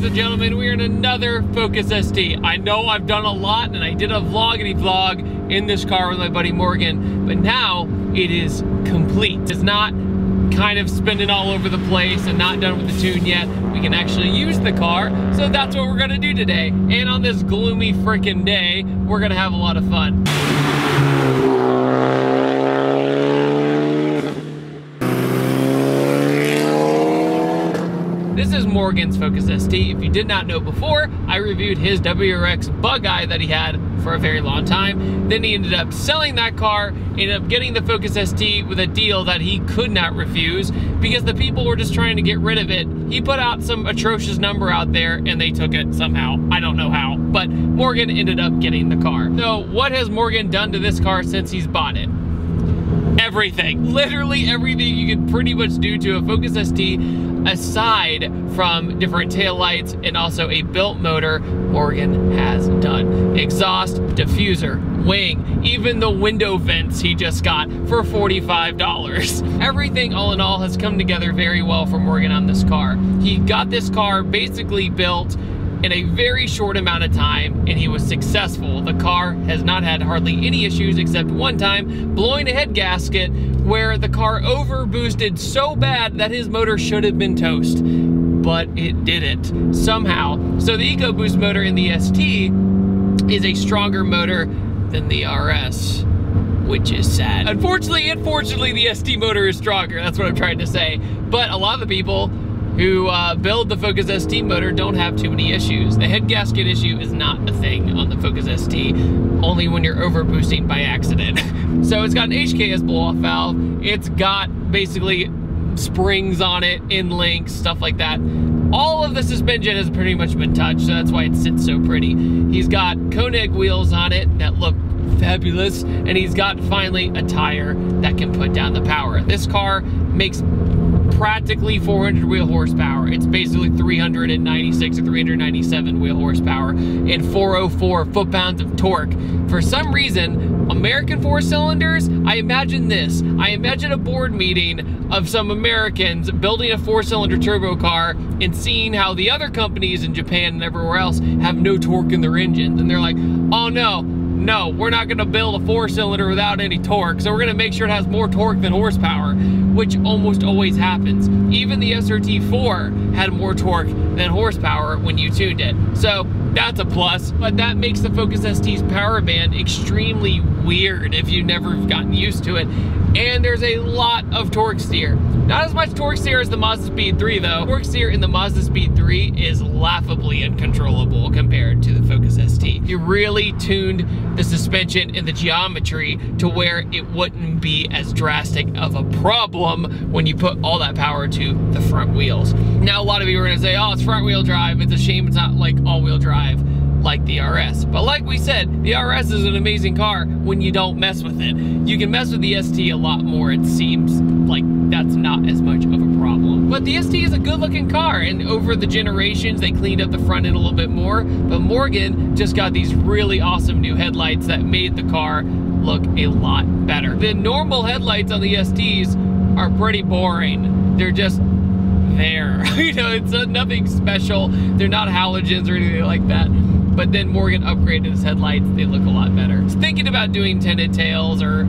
and gentlemen, we are in another Focus ST. I know I've done a lot, and I did a vlog in this car with my buddy Morgan, but now it is complete. It's not kind of spinning all over the place and not done with the tune yet. We can actually use the car, so that's what we're gonna do today. And on this gloomy freaking day, we're gonna have a lot of fun. This is Morgan's Focus ST. If you did not know before, I reviewed his WRX bug eye that he had for a very long time. Then he ended up selling that car, ended up getting the Focus ST with a deal that he could not refuse because the people were just trying to get rid of it. He put out some atrocious number out there and they took it somehow. I don't know how, but Morgan ended up getting the car. So what has Morgan done to this car since he's bought it? Everything. Literally everything you can pretty much do to a Focus ST aside from different taillights and also a built motor, Morgan has done. Exhaust, diffuser, wing, even the window vents he just got for $45. Everything all in all has come together very well for Morgan on this car. He got this car basically built in a very short amount of time, and he was successful. The car has not had hardly any issues except one time blowing a head gasket where the car over boosted so bad that his motor should have been toast, but it didn't somehow. So the EcoBoost motor in the ST is a stronger motor than the RS, which is sad. Unfortunately and fortunately, the ST motor is stronger. That's what I'm trying to say. But a lot of the people who build the Focus ST motor don't have too many issues. The head gasket issue is not a thing on the Focus ST, only when you're over boosting by accident. So it's got an HKS blow-off valve. It's got basically springs on it, in links, stuff like that. All of the suspension has pretty much been touched, so that's why it sits so pretty. He's got Koenig wheels on it that look fabulous, and he's got finally a tire that can put down the power. This car makes practically 400 wheel horsepower. It's basically 396 or 397 wheel horsepower and 404 foot-pounds of torque. For some reason, American four cylinders, I imagine this. I imagine a board meeting of some Americans building a four-cylinder turbo car and seeing how the other companies in Japan and everywhere else have no torque in their engines. And they're like, oh no, we're not gonna build a four-cylinder without any torque, so we're gonna make sure it has more torque than horsepower, which almost always happens. Even the SRT4 had more torque than horsepower when you tuned it. So that's a plus, but that makes the Focus ST's power band extremely weird if you've never gotten used to it. And there's a lot of torque steer. Not as much torque steer as the Mazda Speed 3 though. Torque steer in the Mazda Speed 3 is laughably uncontrollable compared to the Focus ST. You really tuned the suspension and the geometry to where it wouldn't be as drastic of a problem when you put all that power to the front wheels. Now a lot of you are gonna say, oh, it's front wheel drive. It's a shame it's not like all wheel drive like the RS. But like we said, the RS is an amazing car when you don't mess with it. You can mess with the ST a lot more. It seems like that's not as much of a problem. But the ST is a good looking car, and over the generations they cleaned up the front end a little bit more, but Morgan just got these really awesome new headlights that made the car look a lot better. The normal headlights on the STs are pretty boring. They're just there. You know, it's nothing special. They're not halogens or anything like that. But then Morgan upgraded his headlights. They look a lot better. I was thinking about doing tinted tails or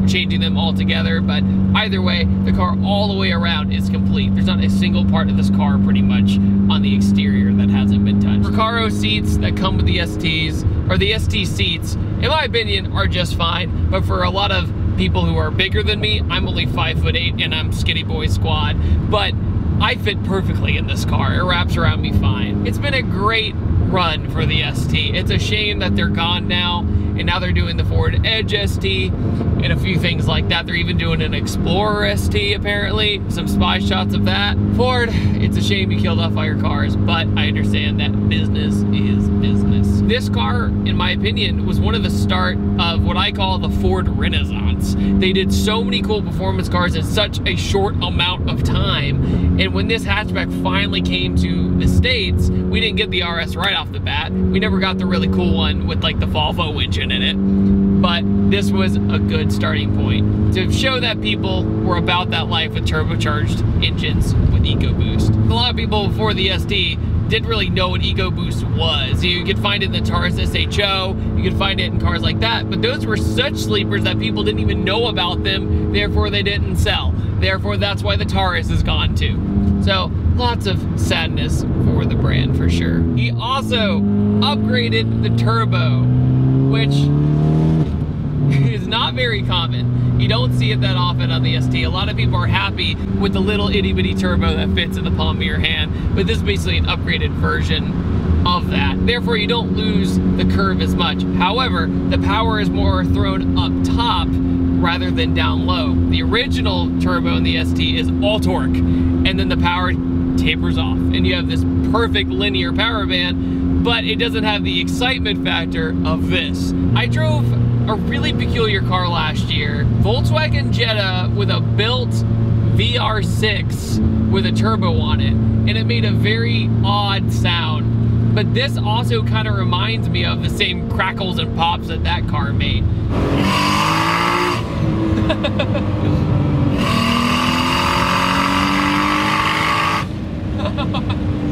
changing them all together, but either way, the car all the way around is complete. There's not a single part of this car pretty much on the exterior that hasn't been touched. Recaro seats that come with the STs, or the ST seats, in my opinion, are just fine, but for a lot of people who are bigger than me, I'm only 5'8" and I'm skinny boy squad, but I fit perfectly in this car. It wraps around me fine. It's been a great run for the ST. It's a shame that they're gone now, and now they're doing the Ford Edge ST and a few things like that. They're even doing an Explorer ST apparently, some spy shots of that. Ford, it's a shame you killed off all your cars, but I understand that business is business. This car, in my opinion, was one of the start of what I call the Ford Renaissance. They did so many cool performance cars in such a short amount of time, and when this hatchback finally came to the States, we didn't get the RS right off the bat. We never got the really cool one with like the Volvo engine in it, but this was a good starting point to show that people were about that life with turbocharged engines with EcoBoost. A lot of people before the ST didn't really know what EcoBoost was. You could find it in the Taurus SHO, you could find it in cars like that, but those were such sleepers that people didn't even know about them, therefore they didn't sell. Therefore, that's why the Taurus is gone too. So, lots of sadness for the brand for sure. He also upgraded the turbo, which is not very common. You don't see it that often on the ST. A lot of people are happy with the little itty bitty turbo that fits in the palm of your hand, but this is basically an upgraded version of that. Therefore, you don't lose the curve as much. However, the power is more thrown up top rather than down low. The original turbo in the ST is all torque, and then the power tapers off, and you have this perfect linear power band, but it doesn't have the excitement factor of this. I drove a really peculiar car last year, Volkswagen Jetta with a built VR6 with a turbo on it, and it made a very odd sound. But this also kind of reminds me of the same crackles and pops that that car made.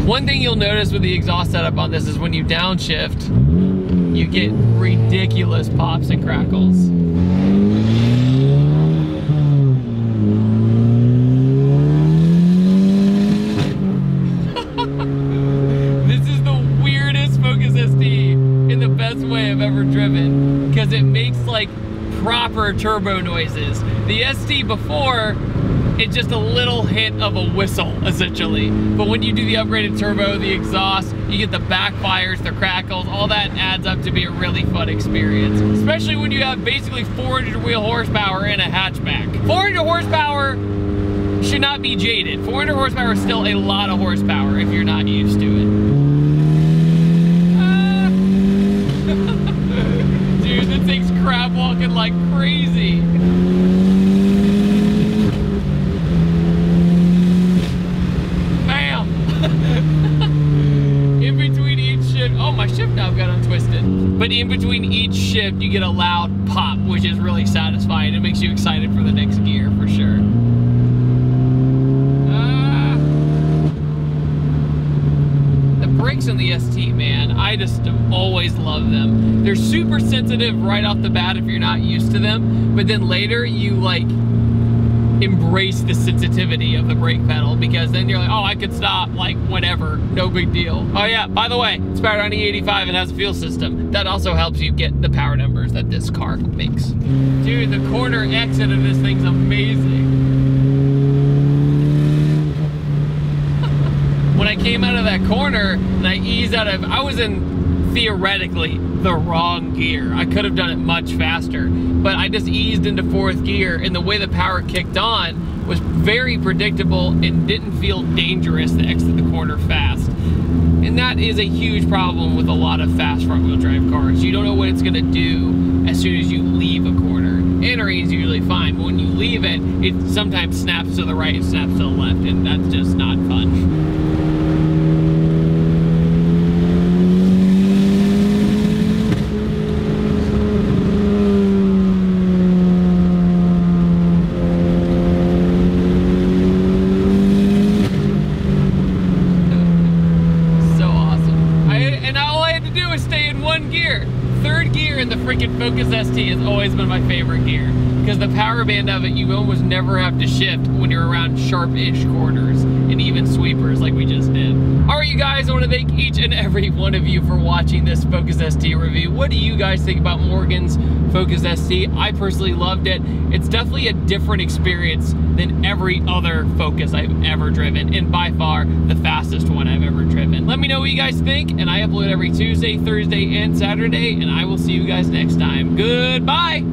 One thing you'll notice with the exhaust setup on this is when you downshift, you get ridiculous pops and crackles. This is the weirdest Focus ST in the best way I've ever driven, because it makes like proper turbo noises. The ST before, it's just a little hint of a whistle, essentially. But when you do the upgraded turbo, the exhaust, you get the backfires, the crackles, all that adds up to be a really fun experience. Especially when you have basically 400 wheel horsepower in a hatchback. 400 horsepower should not be jaded. 400 horsepower is still a lot of horsepower if you're not used to it. Dude, this thing's crab walking like crazy. In between each shift, oh, my shift knob got untwisted. But in between each shift, you get a loud pop, which is really satisfying. It makes you excited for the next gear, for sure. The brakes on the ST, man, I just always love them. They're super sensitive right off the bat if you're not used to them, but then later you like embrace the sensitivity of the brake pedal, because then you're like, oh, I could stop like whatever, no big deal. Oh yeah, by the way, it's powered on E85 and has a fuel system. That also helps you get the power numbers that this car makes. Dude, the corner exit of this thing's amazing. When I came out of that corner and I eased out of, I was in theoretically the wrong gear. I could have done it much faster, but I just eased into 4th gear, and the way the power kicked on was very predictable and didn't feel dangerous to exit the corner fast. And that is a huge problem with a lot of fast front-wheel drive cars. You don't know what it's gonna do as soon as you leave a corner. Entering is usually fine, but when you leave it, it sometimes snaps to the right and snaps to the left, and that's just not fun. Focus ST has always been my favorite gear, because the power band of it, you almost never have to shift when you're around sharp-ish corners and even sweepers like we just did. Alright, you guys, I want to thank each and every one of you for watching this Focus ST review. What do you guys think about Morgan's Focus ST? I personally loved it. It's definitely a different experience than every other Focus I've ever driven, and by far the fastest one I've ever driven. Let me know what you guys think, and I upload every Tuesday, Thursday, and Saturday, and I will see you guys next time. Goodbye!